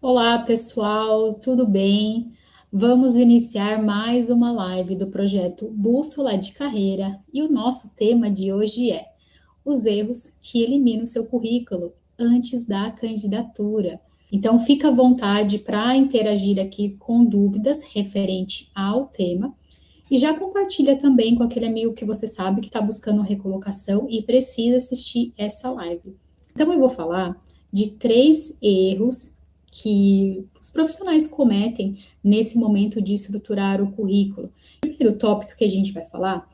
Olá, pessoal, tudo bem? Vamos iniciar mais uma live do projeto Bússola de Carreira e o nosso tema de hoje é os erros que eliminam seu currículo antes da candidatura. Então, fica à vontade para interagir aqui com dúvidas referente ao tema e já compartilha também com aquele amigo que você sabe que está buscando recolocação e precisa assistir essa live. Então, eu vou falar de 3 erros que os profissionais cometem nesse momento de estruturar o currículo. O primeiro tópico que a gente vai falar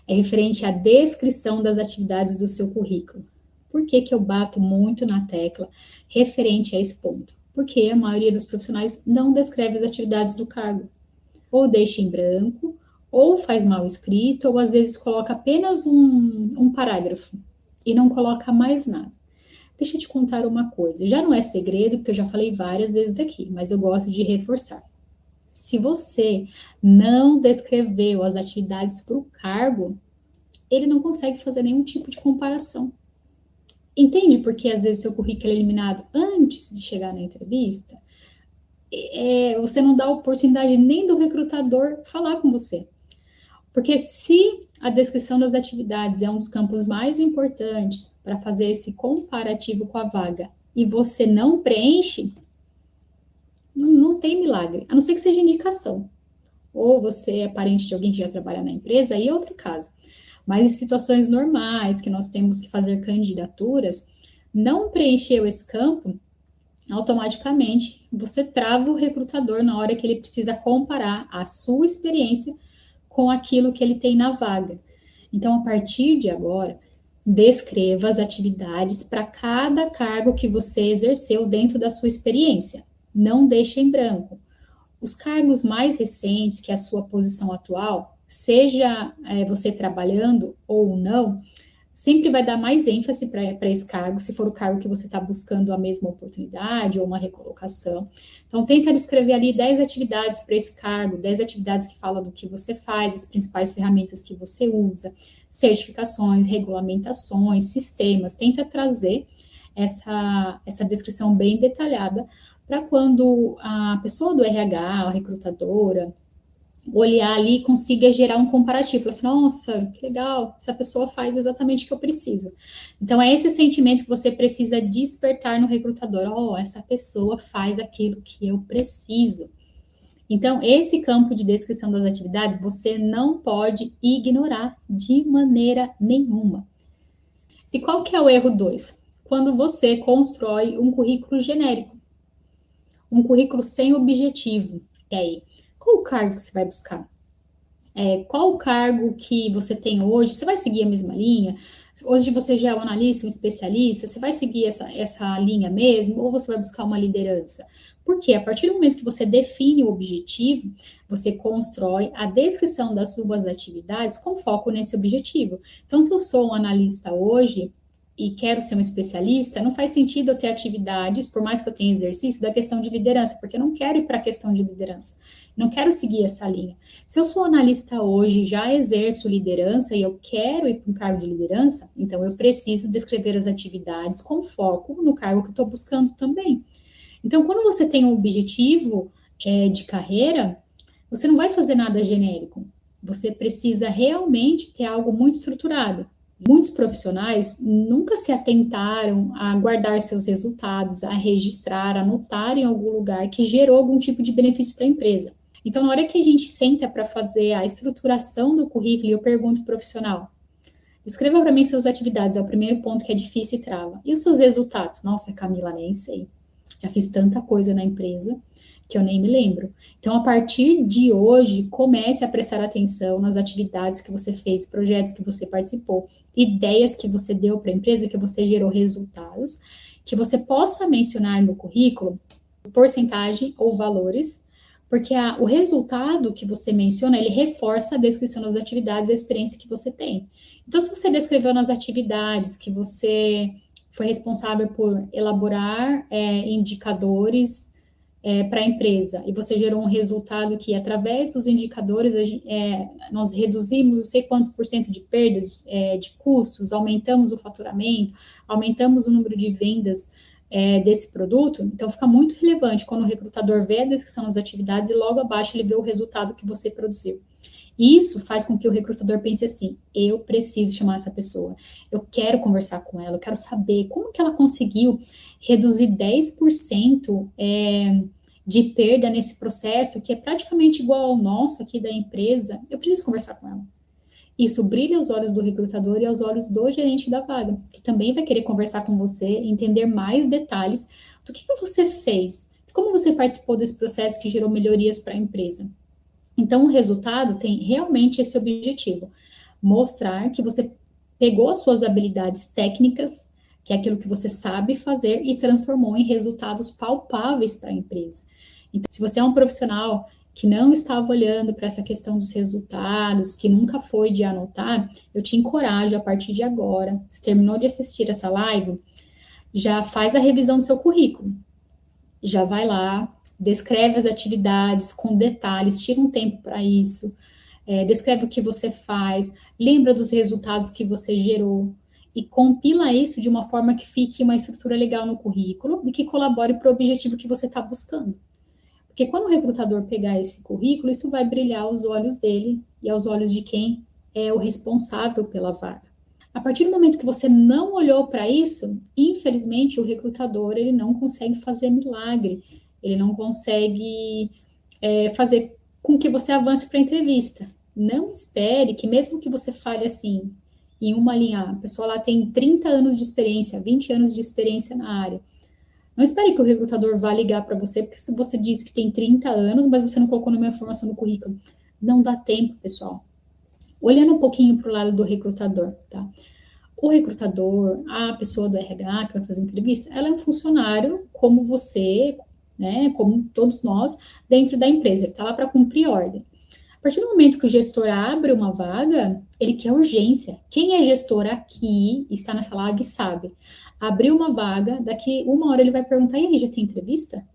é referente à descrição das atividades do seu currículo. Por que que eu bato muito na tecla referente a esse ponto? Porque a maioria dos profissionais não descreve as atividades do cargo, ou deixa em branco, ou faz mal escrito, ou às vezes coloca apenas um parágrafo e não coloca mais nada. Deixa eu te contar uma coisa, já não é segredo, porque eu já falei várias vezes aqui, mas eu gosto de reforçar. Se você não descreveu as atividades para o cargo, ele não consegue fazer nenhum tipo de comparação. Entende por que às vezes seu currículo é eliminado antes de chegar na entrevista? Você não dá oportunidade nem do recrutador falar com você. Porque se a descrição das atividades é um dos campos mais importantes para fazer esse comparativo com a vaga e você não preenche, não tem milagre, a não ser que seja indicação. Ou você é parente de alguém que já trabalha na empresa, aí é outro caso. Mas em situações normais, que nós temos que fazer candidaturas, não preencheu esse campo, automaticamente você trava o recrutador na hora que ele precisa comparar a sua experiência com aquilo que ele tem na vaga. Então, a partir de agora, descreva as atividades para cada cargo que você exerceu dentro da sua experiência. Não deixe em branco. Os cargos mais recentes que a sua posição atual, seja você trabalhando ou não, sempre vai dar mais ênfase para esse cargo, se for o cargo que você está buscando a mesma oportunidade ou uma recolocação. Então, tenta descrever ali 10 atividades para esse cargo, 10 atividades que falam do que você faz, as principais ferramentas que você usa, certificações, regulamentações, sistemas. Tenta trazer essa descrição bem detalhada para quando a pessoa do RH, a recrutadora, olhar ali e consiga gerar um comparativo. Falar assim, nossa, que legal, essa pessoa faz exatamente o que eu preciso. Então, é esse sentimento que você precisa despertar no recrutador. Oh, essa pessoa faz aquilo que eu preciso. Então, esse campo de descrição das atividades, você não pode ignorar de maneira nenhuma. E qual que é o erro 2? Quando você constrói um currículo genérico, um currículo sem objetivo. E aí, qual o cargo que você vai buscar? Qual o cargo que você tem hoje? Você vai seguir a mesma linha? Hoje você já é um analista, um especialista, você vai seguir essa linha mesmo ou você vai buscar uma liderança? Porque a partir do momento que você define o objetivo, você constrói a descrição das suas atividades com foco nesse objetivo. Então, se eu sou um analista hoje e quero ser um especialista, não faz sentido eu ter atividades, por mais que eu tenha exercício, da questão de liderança, porque eu não quero ir para a questão de liderança. Não quero seguir essa linha. Se eu sou analista hoje, já exerço liderança e eu quero ir para um cargo de liderança, então eu preciso descrever as atividades com foco no cargo que eu estou buscando também. Então, quando você tem um objetivo de carreira, você não vai fazer nada genérico. Você precisa realmente ter algo muito estruturado. Muitos profissionais nunca se atentaram a guardar seus resultados, a registrar, a anotar em algum lugar que gerou algum tipo de benefício para a empresa. Então, na hora que a gente senta para fazer a estruturação do currículo, eu pergunto ao profissional, escreva para mim suas atividades, é o primeiro ponto que é difícil e trava. E os seus resultados? Nossa, Camila, nem sei. Já fiz tanta coisa na empresa que eu nem me lembro. Então, a partir de hoje, comece a prestar atenção nas atividades que você fez, projetos que você participou, ideias que você deu para a empresa, que você gerou resultados, que você possa mencionar no currículo porcentagem ou valores, porque o resultado que você menciona, ele reforça a descrição das atividades e a experiência que você tem. Então, se você descreveu nas atividades que você foi responsável por elaborar indicadores para a empresa, e você gerou um resultado que, através dos indicadores, nós reduzimos não sei quantos por cento de perdas de custos, aumentamos o faturamento, aumentamos o número de vendas desse produto, então fica muito relevante quando o recrutador vê a descrição das atividades e logo abaixo ele vê o resultado que você produziu. Isso faz com que o recrutador pense assim: eu preciso chamar essa pessoa, eu quero conversar com ela, eu quero saber como que ela conseguiu reduzir 10% de perda nesse processo, que é praticamente igual ao nosso aqui da empresa. Eu preciso conversar com ela. Isso brilha aos olhos do recrutador e aos olhos do gerente da vaga, que também vai querer conversar com você, entender mais detalhes do que você fez, como você participou desse processo que gerou melhorias para a empresa. Então, o resultado tem realmente esse objetivo: mostrar que você pegou as suas habilidades técnicas, que é aquilo que você sabe fazer, e transformou em resultados palpáveis para a empresa. Então, se você é um profissional que não estava olhando para essa questão dos resultados, que nunca foi de anotar, eu te encorajo a partir de agora, se terminou de assistir essa live, já faz a revisão do seu currículo. Já vai lá, descreve as atividades com detalhes, tira um tempo para isso, descreve o que você faz, lembra dos resultados que você gerou e compila isso de uma forma que fique uma estrutura legal no currículo e que colabore para o objetivo que você está buscando. Porque quando o recrutador pegar esse currículo, isso vai brilhar aos olhos dele e aos olhos de quem é o responsável pela vaga. A partir do momento que você não olhou para isso, infelizmente o recrutador ele não consegue fazer milagre, ele não consegue fazer com que você avance para a entrevista. Não espere que mesmo que você fale assim, em uma linha, a pessoa lá tem 30 anos de experiência, 20 anos de experiência na área. Não espere que o recrutador vá ligar para você, porque se você disse que tem 30 anos, mas você não colocou nenhuma informação no currículo. Não dá tempo, pessoal. Olhando um pouquinho para o lado do recrutador, tá? O recrutador, a pessoa do RH que vai fazer entrevista, ela é um funcionário como você, né, como todos nós, dentro da empresa. Ele está lá para cumprir ordem. A partir do momento que o gestor abre uma vaga, ele quer urgência. Quem é gestor aqui, está nessa live, sabe. Abriu uma vaga, daqui uma hora ele vai perguntar: e aí, já tem entrevista?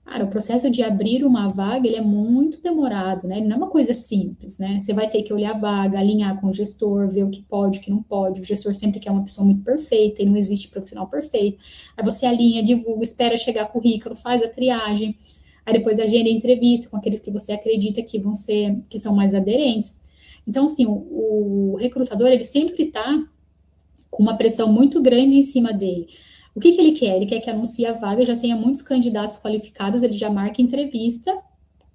Cara, o processo de abrir uma vaga, ele é muito demorado, né? Ele não é uma coisa simples, né? Você vai ter que olhar a vaga, alinhar com o gestor, ver o que pode, o que não pode. O gestor sempre quer uma pessoa muito perfeita e não existe profissional perfeito. Aí você alinha, divulga, espera chegar currículo, faz a triagem. Aí depois agenda a entrevista com aqueles que você acredita que são mais aderentes. Então, assim, o recrutador, ele sempre está com uma pressão muito grande em cima dele. O que ele quer? Ele quer que anuncie a vaga, já tenha muitos candidatos qualificados, ele já marca entrevista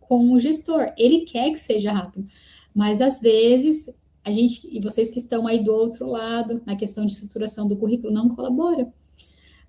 com o gestor. Ele quer que seja rápido, mas às vezes a gente, e vocês que estão aí do outro lado, na questão de estruturação do currículo, não colabora.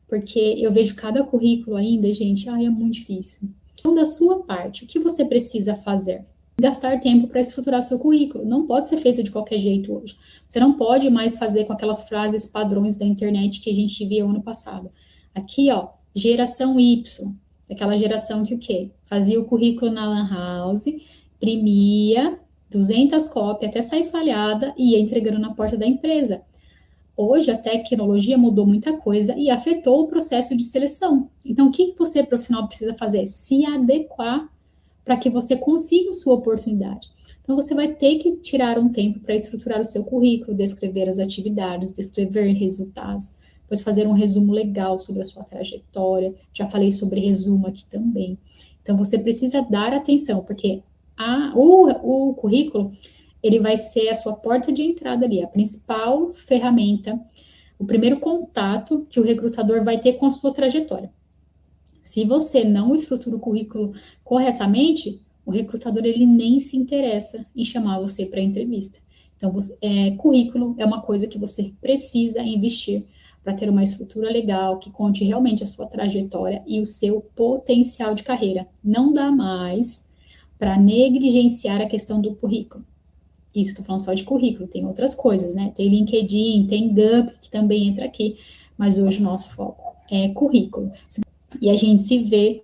Porque eu vejo cada currículo ainda, gente, é muito difícil. Então, da sua parte, o que você precisa fazer? Gastar tempo para estruturar seu currículo. Não pode ser feito de qualquer jeito hoje. Você não pode mais fazer com aquelas frases padrões da internet que a gente viu ano passado. Aqui, ó, geração Y, aquela geração que o quê? Fazia o currículo na Lan House, imprimia 200 cópias até sair falhada e ia entregando na porta da empresa. Hoje a tecnologia mudou muita coisa e afetou o processo de seleção. Então, o que você, profissional, precisa fazer? Se adequar para que você consiga a sua oportunidade. Então, você vai ter que tirar um tempo para estruturar o seu currículo, descrever as atividades, descrever resultados, depois fazer um resumo legal sobre a sua trajetória. Já falei sobre resumo aqui também. Então, você precisa dar atenção, porque o currículo, ele vai ser a sua porta de entrada ali, a principal ferramenta, o primeiro contato que o recrutador vai ter com a sua trajetória. Se você não estrutura o currículo corretamente, o recrutador ele nem se interessa em chamar você para a entrevista. Então, currículo é uma coisa que você precisa investir para ter uma estrutura legal, que conte realmente a sua trajetória e o seu potencial de carreira. Não dá mais para negligenciar a questão do currículo. Isso, estou falando só de currículo, tem outras coisas, né? Tem LinkedIn, tem Gump, que também entra aqui, mas hoje o nosso foco é currículo. E a gente se vê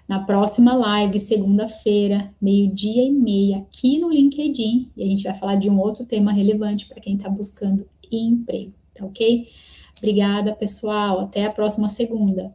na próxima live, segunda-feira, 12:30, aqui no LinkedIn. E a gente vai falar de um outro tema relevante para quem está buscando emprego, tá ok? Obrigada, pessoal. Até a próxima segunda.